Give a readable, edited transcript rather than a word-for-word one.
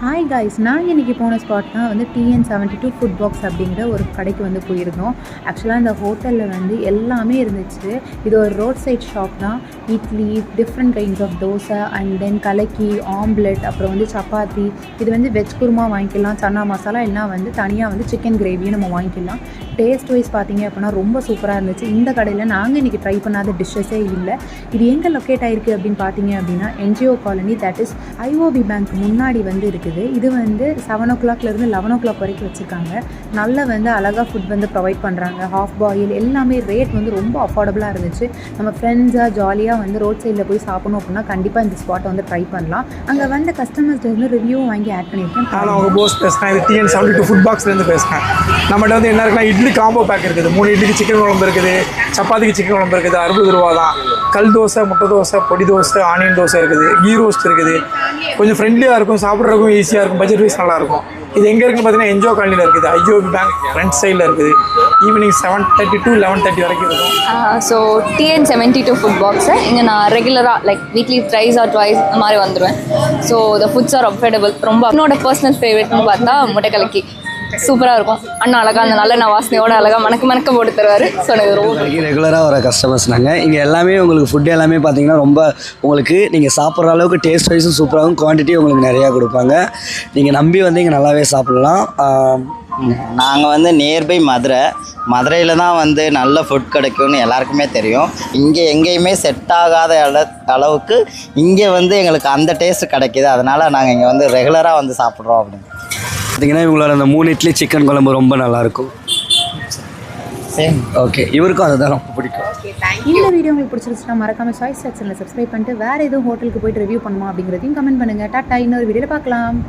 Hi guys, நாங்கள் இன்றைக்கி போன ஸ்பாட் தான் வந்து TN72 ஃபுட் பாக்ஸ் அப்படிங்கிற ஒரு கடைக்கு வந்து போயிருந்தோம். ஆக்சுவலாக இந்த ஹோட்டலில் வந்து எல்லாமே இருந்துச்சு. இது ஒரு ரோட் சைட் ஷாப் தான். Idli, different kinds of dosa and then kalakki, omelette, அப்புறம் வந்து சப்பாத்தி. இது வந்து வெஜ் குருமா வாங்கிக்கலாம், சன்னா மசாலா, இல்லைனா வந்து தனியாக வந்து சிக்கன் கிரேவியும் நம்ம வாங்கிக்கலாம். டேஸ்ட் வைஸ் பார்த்தீங்க அப்படின்னா ரொம்ப சூப்பராக இருந்துச்சு. இந்த கடையில் நாங்கள் இன்றைக்கி ட்ரை பண்ணாத டிஷ்ஷஸே இல்லை. இது எங்கே லொக்கேட் ஆகிருக்கு அப்படின்னு பார்த்தீங்க அப்படின்னா NGO colony, that is IOB bank முன்னாடி வந்து இருக்குது. இது வந்து 7 o'clockலேருந்து 11 o'clock வரைக்கும் வச்சுருக்காங்க. நல்ல வந்து அழகாக ஃபுட் வந்து ப்ரொவைட் பண்ணுறாங்க. ஹாஃப் பாயில் எல்லாமே ரேட் வந்து ரொம்ப அஃபோர்டபுளாக இருந்துச்சு. நம்ம ஃப்ரெண்ட்ஸாக ஜாலியாக வந்து ரோட் சைடில் போய் சாப்பிடணும் அப்படின்னா கண்டிப்பாக இந்த ஸ்பாட்டை வந்து ட்ரை பண்ணலாம். அங்கே வந்து கஸ்டமர்ஸ்ட்டு வந்து ரிவ்யூ வாங்கி ஆட் பண்ணியிருக்கேன். நான் உங்கள் போஸ் பேசுகிறேன். இது TN72 ஃபுட் பாக்ஸ்லேருந்து பேசுகிறேன். நம்மகிட்ட வந்து என்ன இருக்குன்னா, இட்லி காம்போ பேக் இருக்குது. 3 இட்லிக்கு சிக்கன் குழம்பு இருக்குது, சப்பாத்திக்கு சிக்கன் குழம்பு இருக்குது, 60 ரூபா தான். கல் தோசை, முட்டை தோசை, பொடி தோசை, ஆனியன் தோசை இருக்குது, கீ ரோஸ்ட் இருக்குது. கொஞ்சம் ஃப்ரெண்ட்லியாக இருக்கும், சாப்பிட்றதுக்கும் ஈஸியாக இருக்கும், பட்ஜெட் வைஸ் நல்லாயிருக்கும். இது எங்கே இருக்குன்னு பார்த்தீங்கன்னா NGO காலனியில் இருக்குது. IOB பேங்க் ஃப்ரண்ட் சைடில் இருக்குது. ஈவினிங் 7:30 to 11:30 வரைக்கும் இருக்கும். ஸோ TN72 ஃபுட் பாக்ஸு இங்கே நான் ரெகுலராக like weekly thrice or twice இந்த மாதிரி வந்துடுவேன். So the foods are affordable. ரொம்ப என்னோட பர்சனல் ஃபேவரட்னு பார்த்தா முட்டை கலக்கி சூப்பராக இருக்கும். அண்ணா அழகாக அந்த நல்ல வாசனையோட அழகாக மணக்க போட்டு தருவார். ஸோ எனக்கு ரொம்ப ரெகுலராக வர கஸ்டமர்ஸ் நாங்கள். இங்கே எல்லாமே உங்களுக்கு ஃபுட் எல்லாமே பார்த்தீங்கன்னா ரொம்ப உங்களுக்கு நீங்கள் சாப்பிட்ற அளவுக்கு டேஸ்ட் வைஸும் சூப்பராகவும், குவான்டிட்டி உங்களுக்கு நிறையா கொடுப்பாங்க. நீங்கள் நம்பி வந்து இங்கே நல்லாவே சாப்பிட்லாம். நாங்கள் வந்து நியர்பை மதுரையில் தான் வந்து நல்ல ஃபுட் கிடைக்கும்னு எல்லாருக்குமே தெரியும். இங்கே எங்கேயுமே செட் ஆகாத அளவுக்கு இங்கே வந்து எங்களுக்கு அந்த டேஸ்ட் கிடைக்கிது. அதனால் நாங்கள் இங்கே வந்து ரெகுலராக வந்து சாப்பிட்றோம். அப்படின்னு பார்த்தீங்கன்னா இவங்களோட அந்த 3 இட்லி சிக்கன் குழம்பு ரொம்ப நல்லாயிருக்கும். ஓகே, இவருக்கும் அதுதான் ரொம்ப பிடிக்கும். இந்த வீடியோ உங்களுக்கு பிடிச்சிருச்சுன்னா மறக்காம சாய்ஸ் செக்ஷனில் சப்ஸ்கிரைப் பண்ணிட்டு வேறு எதுவும் ஹோட்டலுக்கு போயிட்டு ரிவ்யூ பண்ணுமா அப்படிங்கிறதையும் கமெண்ட் பண்ணுங்கள். டாட்டா, இன்னொரு வீடியோவில் பார்க்கலாம்.